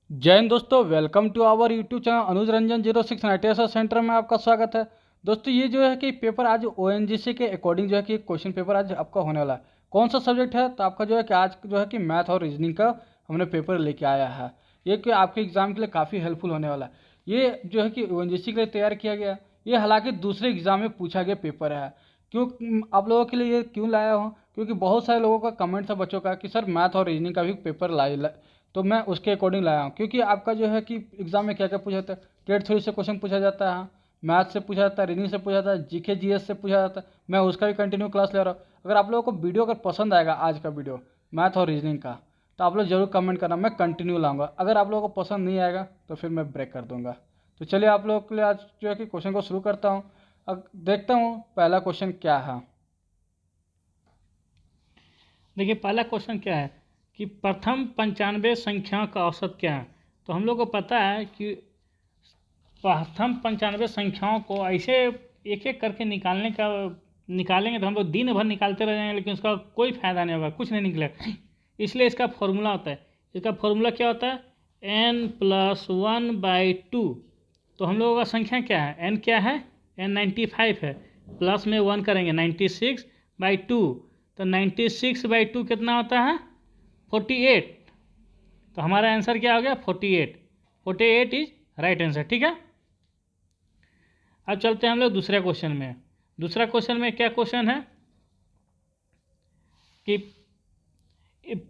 जय हिंद दोस्तों, welcome to our YouTube channel Anuj Ranjan 06 नेटेसर सेंटर में आपका स्वागत है। दोस्तों ये जो है कि पेपर आज ओएनजीसी के अकॉर्डिंग जो है कि क्वेश्चन पेपर आज आपका होने वाला है। कौन सा सब्जेक्ट है? तो आपका जो है कि आज जो है कि मैथ और रीजनिंग का हमने पेपर लेके आया है। ये कि आपके एग्जाम के लिए काफ़ी हेल्पफुल होने वाला है। ये जो है कि ओएनजीसी के लिए तैयार किया गया है। ये हालांकि दूसरे एग्जाम में पूछा गया पेपर है। क्यों आप लोगों के लिए ये क्यों लाया हूँ? क्योंकि बहुत सारे लोगों का कमेंट था बच्चों का कि सर मैथ और रीजनिंग का भी पेपर तो मैं उसके अकॉर्डिंग लाया हूँ। क्योंकि आपका जो है कि एग्जाम में क्या क्या पूछा जाता है, ट्रेड थ्योरी से क्वेश्चन पूछा जाता है, मैथ से पूछा जाता है, रीजनिंग से पूछा जाता है, जीके जीएस से पूछा जाता है। मैं उसका भी कंटिन्यू क्लास ले रहा हूँ। अगर आप लोगों को वीडियो अगर पसंद आएगा आज का वीडियो मैथ और रीजनिंग का, तो आप लोग जरूर कमेंट करना, मैं कंटिन्यू लाऊंगा। अगर आप लोगों को पसंद नहीं आएगा तो फिर मैं ब्रेक कर दूंगा। तो चलिए आप लोगों के लिए आज जो है कि क्वेश्चन को शुरू करता हूँ। अब देखता हूँ पहला क्वेश्चन क्या है। देखिए पहला क्वेश्चन क्या है कि प्रथम 95 संख्याओं का औसत क्या है। तो हम लोग को पता है कि प्रथम 95 संख्याओं को ऐसे एक एक करके निकालेंगे तो हम लोग दिन भर निकालते रह जाएंगे, लेकिन उसका कोई फ़ायदा नहीं होगा, कुछ नहीं निकलेगा। इसलिए इसका फॉर्मूला होता है। इसका फॉर्मूला क्या होता है? n+1/2। तो हम लोगों का संख्या क्या है? n क्या है? n 95 है। प्लस में 1 करेंगे 96/2। तो 96/2 कितना होता है? 48। तो हमारा आंसर क्या हो गया? 48। 48 इज राइट आंसर। ठीक है, अब चलते हैं हम लोग दूसरे क्वेश्चन में। दूसरा क्वेश्चन में क्या क्वेश्चन है कि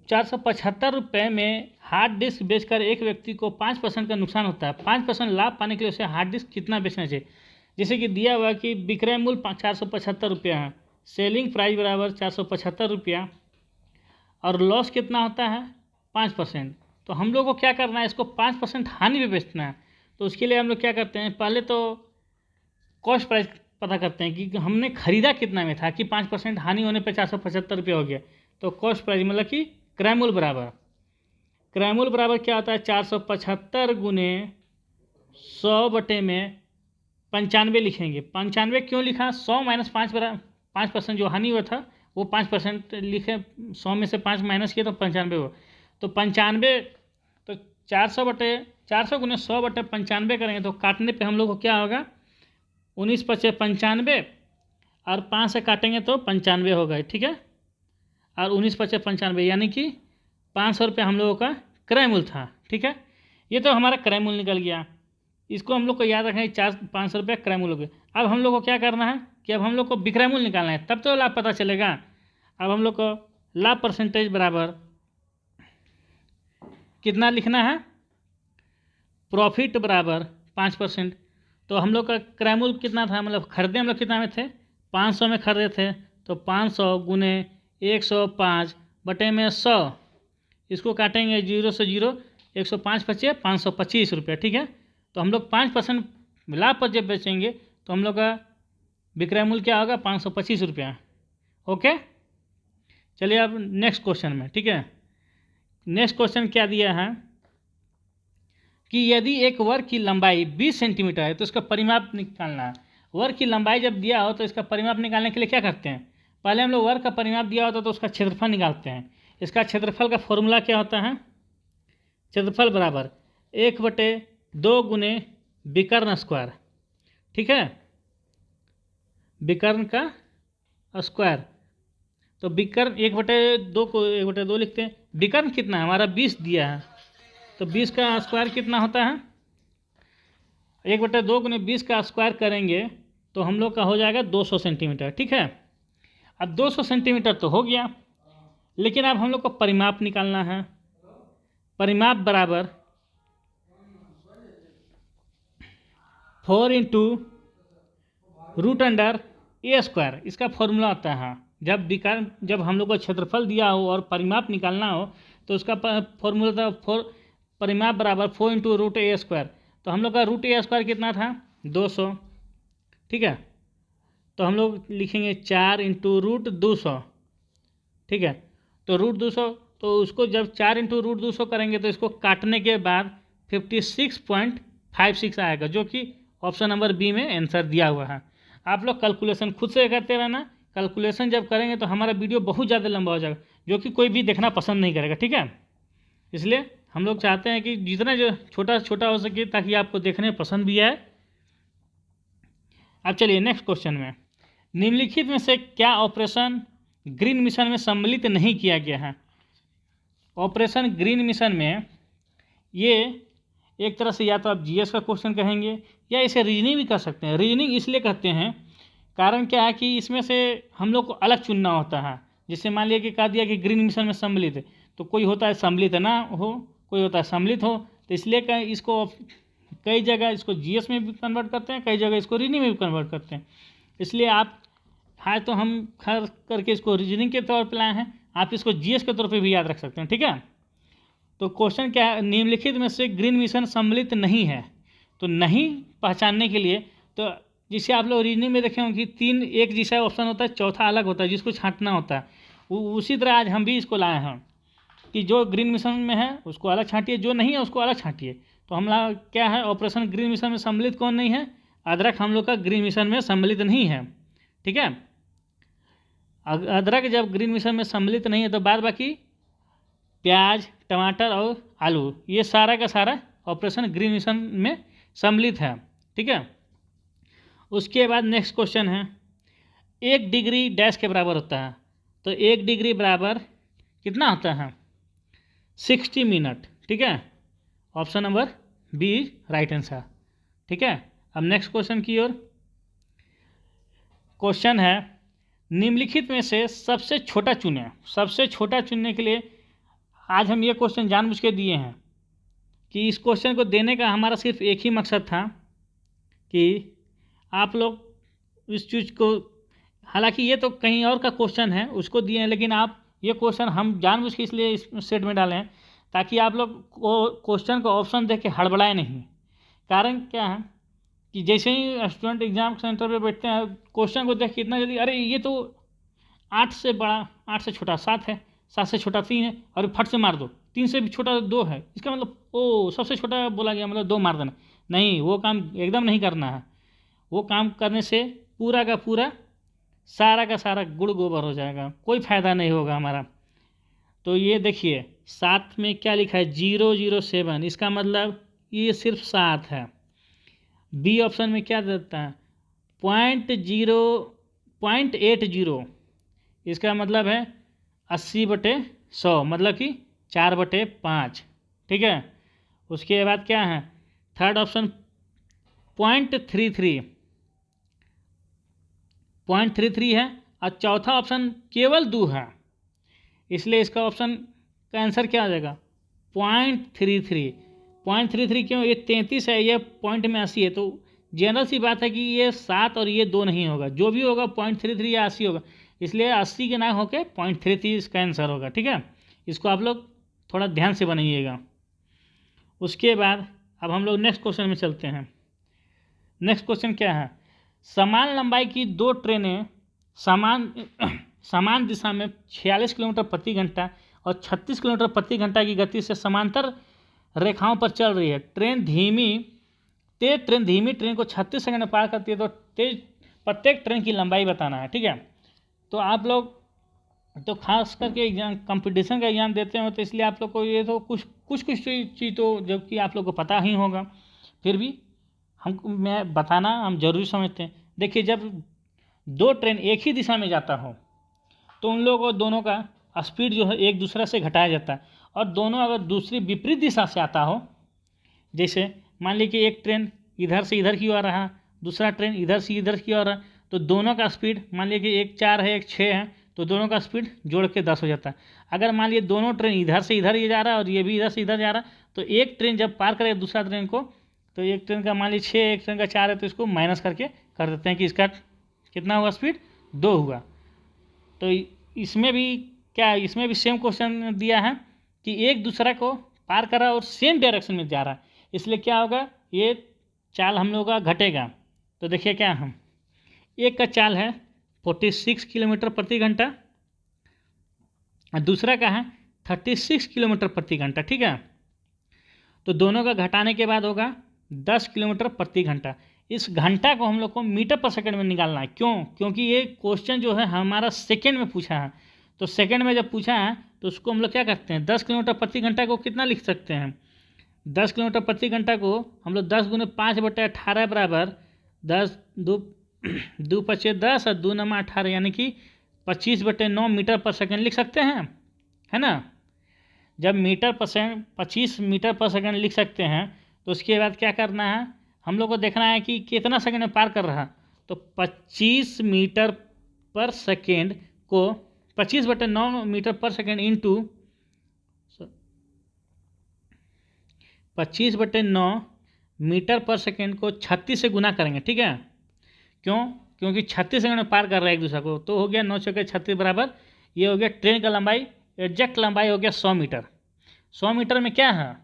475 में हार्ड डिस्क बेचकर एक व्यक्ति को 5% का नुकसान होता है। 5% लाभ पाने के लिए उसे हार्ड डिस्क कितना बेचना चाहिए? जैसे कि दिया हुआ कि विक्रय मूल्य 475 रुपया है, सेलिंग प्राइस बराबर 475 रुपया, और लॉस कितना होता है? 5%। तो हम लोग को क्या करना है? इसको 5% हानि पे बेचना है। तो उसके लिए हम लोग क्या करते हैं, पहले तो कॉस्ट प्राइस पता करते हैं कि हमने खरीदा कितना में था, कि 5% हानि होने पर 475 रुपये हो गया। तो कॉस्ट प्राइस मतलब कि क्रय मूल्य बराबर क्या होता है? 475 गुने 100 में 95 लिखेंगे। 95 क्यों लिखा? 100 - 5 बराबर 5% जो हानि हुआ था वो 5% लिखे। 100 में से 5 माइनस किए तो 95 हुआ। तो 95, तो 400 गुने 100/95 करेंगे तो काटने पे हम लोग को क्या होगा? 19 × 5 = 95, और 5 से काटेंगे तो 95 होगा। ठीक है, और 19 × 5 = 95, यानी कि 500 रुपये हम लोगों का क्रय मूल्य था। ठीक है, ये तो हमारा क्रय मूल्य निकल गया। इसको हम लोग को याद रखना है, 500 रुपये क्रय मूल्य हो गया। अब हम लोग को क्या करना है कि अब हम लोग को विक्रय मूल्य निकालना है, तब तो लाभ पता चलेगा। अब हम लोग को लाभ परसेंटेज बराबर कितना लिखना है? प्रॉफिट बराबर 5%। तो हम लोग का क्रय मूल्य कितना था, मतलब खरीदे हम लोग कितना में थे? 500 में खरीदे थे। तो 500 गुने 105 बटे में 100, इसको काटेंगे 0 से 0, 105 बचे 525 रुपये। ठीक है, तो हम लोग 5% लाभ पर जब बेचेंगे तो हम लोग का विक्रय मूल्य क्या होगा? 525 रुपया। ओके, चलिए अब नेक्स्ट क्वेश्चन में। ठीक है, नेक्स्ट क्वेश्चन क्या दिया है कि यदि एक वर्ग की लंबाई 20 सेंटीमीटर है तो इसका परिमाप निकालना है। वर्ग की लंबाई जब दिया हो तो इसका परिमाप निकालने के लिए क्या करते हैं? पहले हम लोग वर्ग का परिमाप दिया होता तो उसका क्षेत्रफल निकालते हैं। इसका क्षेत्रफल का फॉर्मूला क्या होता है? क्षेत्रफल बराबर 1/2 गुने विकर्ण स्क्वायर। ठीक है, विकर्ण का स्क्वायर। तो विकर्ण 1/2 को 1/2 लिखते हैं। विकर्ण कितना है हमारा? 20 दिया है, तो 20 का स्क्वायर कितना होता है? 1/2 गुने 20 का स्क्वायर करेंगे तो हम लोग का हो जाएगा 200 सेंटीमीटर। ठीक है, अब 200 सेंटीमीटर तो हो गया, लेकिन अब हम लोग को परिमाप निकालना है। परिमाप बराबर 4 × √A²। इसका फॉर्मूला होता है, जब हम लोग को क्षेत्रफल दिया हो और परिमाप निकालना हो तो उसका फॉर्मूला था परिमाप बराबर 4 × √A²। तो हम लोग का √A² कितना था? 200। ठीक है, तो हम लोग लिखेंगे 4 × √200। ठीक है, तो √200, तो उसको जब 4 × √200 करेंगे तो इसको काटने के बाद 56.56 आएगा, जो कि ऑप्शन नंबर बी में आंसर दिया हुआ है। आप लोग कैलकुलेशन खुद से करते रहना। कैलकुलेशन जब करेंगे तो हमारा वीडियो बहुत ज़्यादा लंबा हो जाएगा, जो कि कोई भी देखना पसंद नहीं करेगा। ठीक है, इसलिए हम लोग चाहते हैं कि जितना जो छोटा छोटा हो सके ताकि आपको देखने में पसंद भी आए। अब चलिए नेक्स्ट क्वेश्चन में, निम्नलिखित में से क्या ऑपरेशन ग्रीन मिशन में सम्मिलित नहीं किया गया है? ऑपरेशन ग्रीन मिशन में ये एक तरह से या तो आप जीएस का क्वेश्चन कहेंगे या इसे रीजनिंग भी कर सकते हैं। रीजनिंग इसलिए कहते हैं, कारण क्या है कि इसमें से हम लोग को अलग चुनना होता है। जैसे मान लिया कि कह दिया कि ग्रीन मिशन में सम्मिलित है, तो कोई होता है सम्मिलित ना हो, कोई होता है सम्मिलित हो, तो इसलिए इसको कई जगह इसको जीएस में भी कन्वर्ट करते हैं, कई जगह इसको रीजनिंग में भी कन्वर्ट करते हैं। इसलिए आप हाँ, तो हम खास करके इसको रीजनिंग के तौर पर लाए हैं, आप इसको जीएस के तौर पे भी याद रख सकते हैं, ठीक है। तो क्वेश्चन क्या है, निम्नलिखित में से ग्रीन मिशन सम्मिलित नहीं है। तो नहीं पहचानने के लिए, तो जिसे आप लोग रीजनिंग में देखे होंगे कि 3 एक जैसा ऑप्शन होता है, चौथा अलग होता है जिसको छांटना होता है। उसी तरह आज हम भी इसको लाए हैं कि जो ग्रीन मिशन में है उसको अलग छांटिए, जो नहीं है उसको अलग छांटिए। तो हम लोग क्या है, ऑपरेशन ग्रीन मिशन में सम्मिलित कौन नहीं है? अदरक हम लोग का ग्रीन मिशन में सम्मिलित नहीं है, ठीक है। अदरक जब ग्रीन मिशन में सम्मिलित नहीं है तो बाद बाकी प्याज, टमाटर और आलू, ये सारा का सारा ऑपरेशन ग्रीन मिशन में सम्मिलित है, ठीक है। उसके बाद नेक्स्ट क्वेश्चन है, 1 डिग्री डैश के बराबर होता है। तो 1 डिग्री बराबर कितना होता है? 60 मिनट, ठीक है। Option number B right answer, ठीक है। अब नेक्स्ट क्वेश्चन की ओर, क्वेश्चन है निम्नलिखित में से सबसे छोटा चुने। सबसे छोटा चुनने के लिए आज हम ये क्वेश्चन जानबूझ के दिए हैं कि इस क्वेश्चन को देने का हमारा सिर्फ एक ही मकसद था कि आप लोग इस चीज़ को, हालांकि ये तो कहीं और का क्वेश्चन है उसको दिए हैं, लेकिन आप ये क्वेश्चन हम जानबूझ के इसलिए इस सेट में डाले हैं ताकि आप लोग क्वेश्चन को ऑप्शन देख के हड़बड़ाए नहीं। कारण क्या है कि जैसे ही स्टूडेंट एग्जाम सेंटर पे बैठते हैं, क्वेश्चन को देख के इतना जल्दी, अरे ये तो 8 से बड़ा, 8 से छोटा 7 है, 7 से छोटा 3 है, और फट से मार दो, 3 से भी छोटा 2 है, इसका मतलब ओ सबसे छोटा बोला गया मतलब 2 मार देना। नहीं, वो काम एकदम नहीं करना है। वो काम करने से पूरा का पूरा सारा का सारा गुड़ गोबर हो जाएगा, कोई फ़ायदा नहीं होगा हमारा। तो ये देखिए 7 में क्या लिखा है, 007, इसका मतलब ये सिर्फ 7 है। बी ऑप्शन में क्या देता है, 0.80, इसका मतलब है 80/100, मतलब कि 4/5, ठीक है। उसके बाद क्या है, थर्ड ऑप्शन 0.33 है, और चौथा ऑप्शन केवल 2 है, इसलिए इसका ऑप्शन का आंसर क्या आ जाएगा, 0.33 क्यों, ये 33 है, ये पॉइंट में 80 है, तो जनरल सी बात है कि ये 7 और ये 2 नहीं होगा, जो भी होगा 0.33 या 80 होगा, इसलिए 80 के ना होकर 0.33 इसका आंसर होगा, ठीक है। इसको आप लोग थोड़ा ध्यान से बनाइएगा। उसके बाद अब हम लोग नेक्स्ट क्वेश्चन में चलते हैं। नेक्स्ट क्वेश्चन क्या है, समान लंबाई की 2 ट्रेनें समान दिशा में 46 किलोमीटर प्रति घंटा और 36 किलोमीटर प्रति घंटा की गति से समांतर रेखाओं पर चल रही है। तेज ट्रेन धीमी ट्रेन को 36 सेकंड में पार करती है, तो प्रत्येक ट्रेन की लंबाई बताना है, ठीक है। तो आप लोग तो खास करके एग्जाम कंपटीशन का एग्जाम देते हो, तो इसलिए आप लोग को ये तो कुछ चीज़ तो जबकि आप लोग को पता ही होगा, फिर भी मैं बताना हम जरूरी समझते हैं। देखिए, जब 2 ट्रेन एक ही दिशा में जाता हो तो उन लोगों को दोनों का स्पीड जो है एक दूसरे से घटाया जाता है, और दोनों अगर दूसरी विपरीत दिशा से आता हो, जैसे मान लीजिए कि एक ट्रेन इधर से इधर की ओर रहा, दूसरा ट्रेन इधर से इधर की ओर रहा, तो दोनों का स्पीड मान लीजिए कि एक 4 है एक 6 है, तो दोनों का स्पीड जोड़ के 10 हो जाता है। अगर मान लीजिए दोनों ट्रेन इधर से इधर ये जा रहा है और ये भी इधर से इधर जा रहा है, तो एक ट्रेन जब पार करे दूसरा ट्रेन को, तो एक ट्रेन का मान लीजिए 6 एक ट्रेन का 4 है, तो इसको माइनस करके कर देते हैं कि इसका कितना हुआ, स्पीड 2 हुआ। तो इसमें भी सेम क्वेश्चन दिया है कि एक दूसरा को पार कर रहा है और सेम डायरेक्शन में जा रहा है, इसलिए क्या होगा, ये चाल हम लोग का घटेगा। तो देखिए क्या हम, एक का चाल है 46 किलोमीटर प्रति घंटा और दूसरा का है 36 किलोमीटर प्रति घंटा, ठीक है। तो दोनों का घटाने के बाद होगा 10 किलोमीटर प्रति घंटा। इस घंटा को हम लोग को मीटर पर सेकंड में निकालना है। क्यों? क्योंकि ये क्वेश्चन जो है हमारा सेकंड में पूछा है, तो सेकंड में जब पूछा है तो उसको हम लोग क्या करते हैं, 10 किलोमीटर प्रति घंटा को कितना लिख सकते हैं, 10 किलोमीटर प्रति घंटा को हम लोग 10 गुने 5/18 बराबर 10 दो 2×5 = 10 और 2×9 = 18 यानी कि 25/9 मीटर पर सेकंड लिख सकते हैं, है ना। जब 25 मीटर पर सेकंड लिख सकते हैं तो उसके बाद क्या करना है, हम लोग को देखना है कि कितना सेकंड में पार कर रहा है। तो 25 मीटर पर सेकंड को 25/9 मीटर पर सेकंड इंटू 25/9 मीटर पर सेकंड को 36 से गुना करेंगे, ठीक है। क्योंकि 36 सेकंड में पार कर रहा है एक दूसरे को, तो हो गया 9 × 36 बराबर, ये हो गया ट्रेन का लंबाई, एग्जैक्ट लंबाई हो गया 100 मीटर। 100 मीटर में क्या है,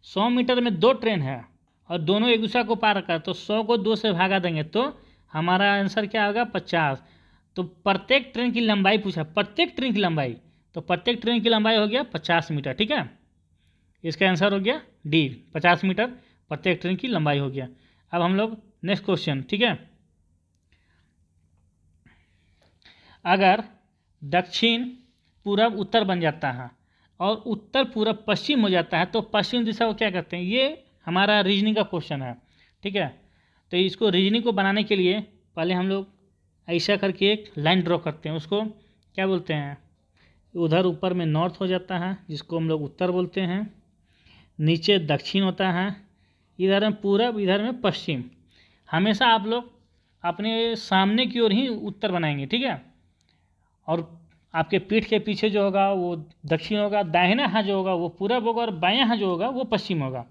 100 मीटर में 2 ट्रेन है और दोनों एक दूसरे को पार कर, तो 100 को 2 से भागा देंगे तो हमारा आंसर क्या होगा, 50। तो प्रत्येक ट्रेन की लंबाई पूछा, प्रत्येक ट्रेन की लंबाई, तो प्रत्येक ट्रेन की लंबाई हो गया 50 मीटर, ठीक है। इसका आंसर हो गया डी, 50 मीटर प्रत्येक ट्रेन की लंबाई हो गया। अब हम लोग नेक्स्ट क्वेश्चन, ठीक है। अगर दक्षिण पूरब उत्तर बन जाता है और उत्तर पूरब पश्चिम हो जाता है तो पश्चिम दिशा को क्या कहते हैं, ये हमारा रीजनिंग का क्वेश्चन है, ठीक है। तो इसको रीजनिंग को बनाने के लिए पहले हम लोग ऐसा करके एक लाइन ड्रॉ करते हैं, उसको क्या बोलते हैं, उधर ऊपर में नॉर्थ हो जाता है जिसको हम लोग उत्तर बोलते हैं, नीचे दक्षिण होता है, इधर में पूरब, इधर में पश्चिम। हमेशा आप लोग अपने सामने की ओर ही उत्तर बनाएंगे, ठीक है। और आपके पीठ के पीछे जो होगा वो दक्षिण होगा, दाहिना हाथ जो होगा वो पूरब होगा और बायां हाथ जो होगा वो पश्चिम होगा।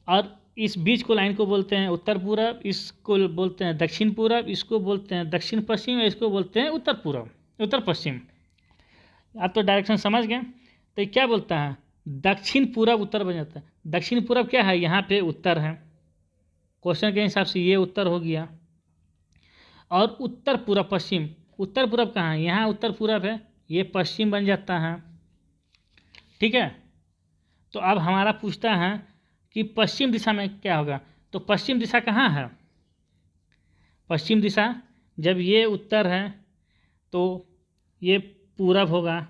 और इस बीच को लाइन को बोलते हैं उत्तर पूरब, इसको बोलते हैं दक्षिण पूरब, इसको बोलते हैं दक्षिण पश्चिम, इसको बोलते हैं उत्तर पूरब, उत्तर पश्चिम। आप तो डायरेक्शन समझ गए। तो क्या बोलता है, दक्षिण पूरब उत्तर बन जाता है। दक्षिण पूरब क्या है, यहाँ पे उत्तर है, क्वेश्चन के हिसाब से ये उत्तर हो गया। और उत्तर पूरब पश्चिम, उत्तर पूरब कहाँ है, यहाँ उत्तर पूरब है, ये पश्चिम बन जाता है, ठीक है। तो अब हमारा पूछता है कि पश्चिम दिशा में क्या होगा, तो पश्चिम दिशा कहाँ है, पश्चिम दिशा जब ये उत्तर है तो ये पूरब होगा,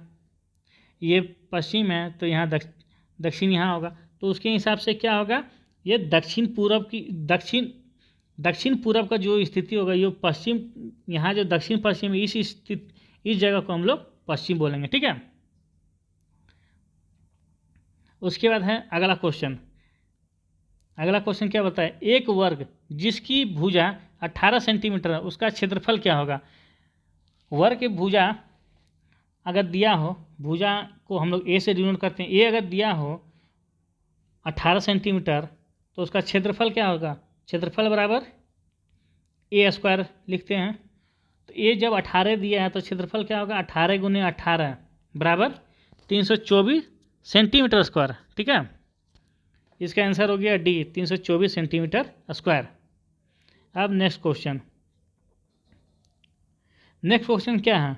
ये पश्चिम है तो यहाँ दक्षिण यहाँ होगा, तो उसके हिसाब से क्या होगा, ये दक्षिण पूरब की दक्षिण पूरब का जो स्थिति होगा ये पश्चिम, यहाँ जो दक्षिण पश्चिम इस जगह को हम लोग पश्चिम बोलेंगे, ठीक है। उसके बाद है अगला क्वेश्चन। अगला क्वेश्चन क्या बताए, एक वर्ग जिसकी भुजा 18 सेंटीमीटर है उसका क्षेत्रफल क्या होगा। वर्ग की भुजा अगर दिया हो, भुजा को हम लोग ए से डिनोट करते हैं, ए अगर दिया हो 18 सेंटीमीटर तो उसका क्षेत्रफल क्या होगा, क्षेत्रफल बराबर A² लिखते हैं। तो ए जब 18 दिया है तो क्षेत्रफल क्या होगा, 18 × 18 बराबर 324 सेंटीमीटर स्क्वायर, ठीक है। इसका आंसर हो गया डी, 324 सेंटीमीटर स्क्वायर। अब नेक्स्ट क्वेश्चन क्या है,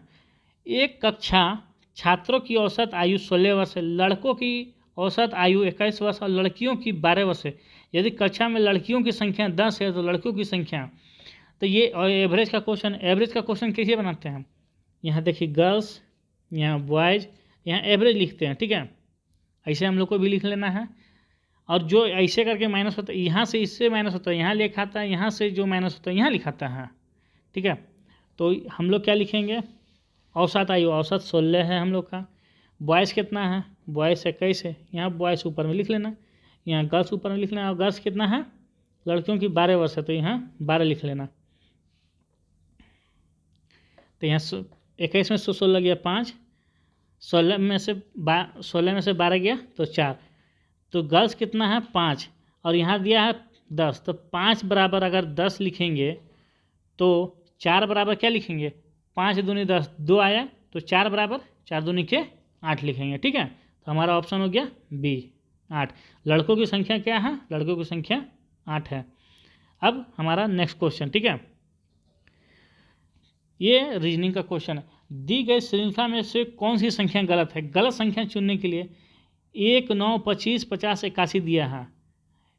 एक कक्षा छात्रों की औसत आयु 16 वर्ष है, लड़कों की औसत आयु 21 वर्ष और लड़कियों की 12 वर्ष है। यदि कक्षा में लड़कियों की संख्या 10 है तो लड़कों की संख्या, तो ये एवरेज का क्वेश्चन कैसे बनाते हैं, यहाँ देखिए गर्ल्स, यहाँ बॉयज़, यहाँ एवरेज लिखते हैं, ठीक है। ऐसे हम लोग को भी लिख लेना है। और जो ऐसे करके माइनस होता है, यहाँ से इससे माइनस होता है, यहाँ लिखाता है, यहाँ से जो माइनस होता है यहाँ लिखाता है, ठीक है। तो हम लोग क्या लिखेंगे, औसत आयु, औसत 16 है हम लोग का। बॉयज़ कितना है, बॉयज़ 21 है, यहाँ बॉयज़ ऊपर में लिख लेना, यहाँ गर्ल्स ऊपर में लिख लेना। और गर्ल्स कितना है, लड़कियों की 12 वर्ष है तो यहाँ 12 लिख लेना। तो यहाँ 21 में से 16 गया 5, 16 में से 12 गया तो 4, तो गर्ल्स कितना है 5 और यहाँ दिया है 10, तो 5 बराबर अगर 10 लिखेंगे तो 4 बराबर क्या लिखेंगे, 5 दूनी 10, 2 आया तो 4 बराबर 4 दूनी के 8 लिखेंगे, ठीक है। तो हमारा ऑप्शन हो गया बी, 8। लड़कों की संख्या क्या है, लड़कों की संख्या 8 है। अब हमारा नेक्स्ट क्वेश्चन, ठीक है, ये रीजनिंग का क्वेश्चन है। दी गई श्रृंखला में से कौन सी संख्या गलत है। गलत संख्या चुनने के लिए 1, 9, 25, 50, 81 दिया है।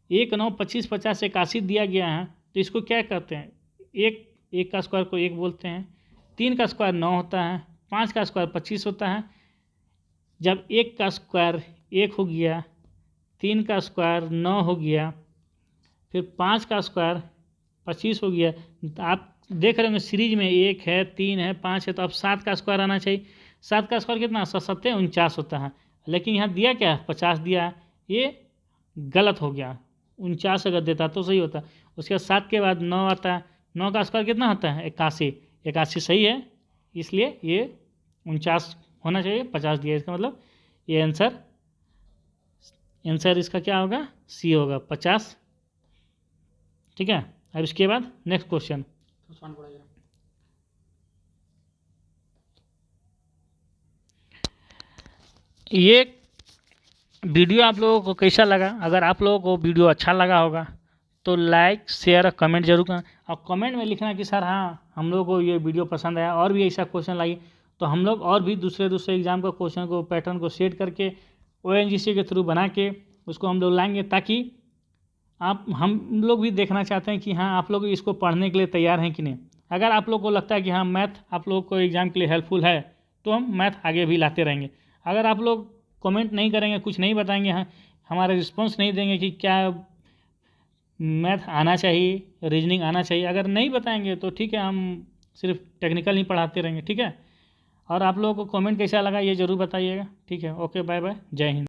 1, 9, 25, 50, 81 दिया गया है तो इसको क्या कहते हैं, एक का स्क्वायर को 1 बोलते हैं, 3 का स्क्वायर 9 होता है, 5 का स्क्वायर 25 होता है, जब 1 का स्क्वायर 1 हो गया, 3 का स्क्वायर 9 हो गया, फिर 5 का स्क्वायर 25 हो गया। तो आप देख रहे होंगे सीरीज में 1 है, 3 है, 5 है, तो अब 7 का स्क्वायर आना चाहिए। 7 का स्क्वायर कितना, 7 7 49 होता है, लेकिन यहाँ दिया क्या है, 50 दिया है, ये गलत हो गया। 49 अगर देता तो सही होता। उसके बाद 7 के बाद 9 आता है, 9 का स्क्वायर कितना होता है, 81। 81 सही है, इसलिए ये 49 होना चाहिए, 50 दिया, इसका मतलब ये आंसर इसका क्या होगा, सी होगा, 50। ठीक है। अब इसके बाद नेक्स्ट क्वेश्चन। ये वीडियो आप लोगों को कैसा लगा? अगर आप लोगों को वीडियो अच्छा लगा होगा तो लाइक शेयर और कमेंट जरूर करना, और कमेंट में लिखना कि सर हाँ हम लोग को ये वीडियो पसंद आया, और भी ऐसा क्वेश्चन लाइए तो हम लोग और भी दूसरे एग्जाम का क्वेश्चन को पैटर्न को सेट करके ONGC के थ्रू बना के उसको हम लोग लाएंगे, ताकि हम लोग भी देखना चाहते हैं कि हाँ आप लोग इसको पढ़ने के लिए तैयार हैं कि नहीं। अगर आप लोग को लगता है कि हाँ मैथ आप लोग को एग्ज़ाम के लिए हेल्पफुल है तो हम मैथ आगे भी लाते रहेंगे। अगर आप लोग कमेंट नहीं करेंगे, कुछ नहीं बताएंगे, हाँ हमारा रिस्पॉन्स नहीं देंगे कि क्या मैथ आना चाहिए, रीजनिंग आना चाहिए, अगर नहीं बताएंगे तो ठीक है, हम सिर्फ टेक्निकल ही पढ़ाते रहेंगे। ठीक है। और आप लोगों को कमेंट कैसा लगा ये ज़रूर बताइएगा। ठीक है, ओके, बाय बाय, जय हिंद।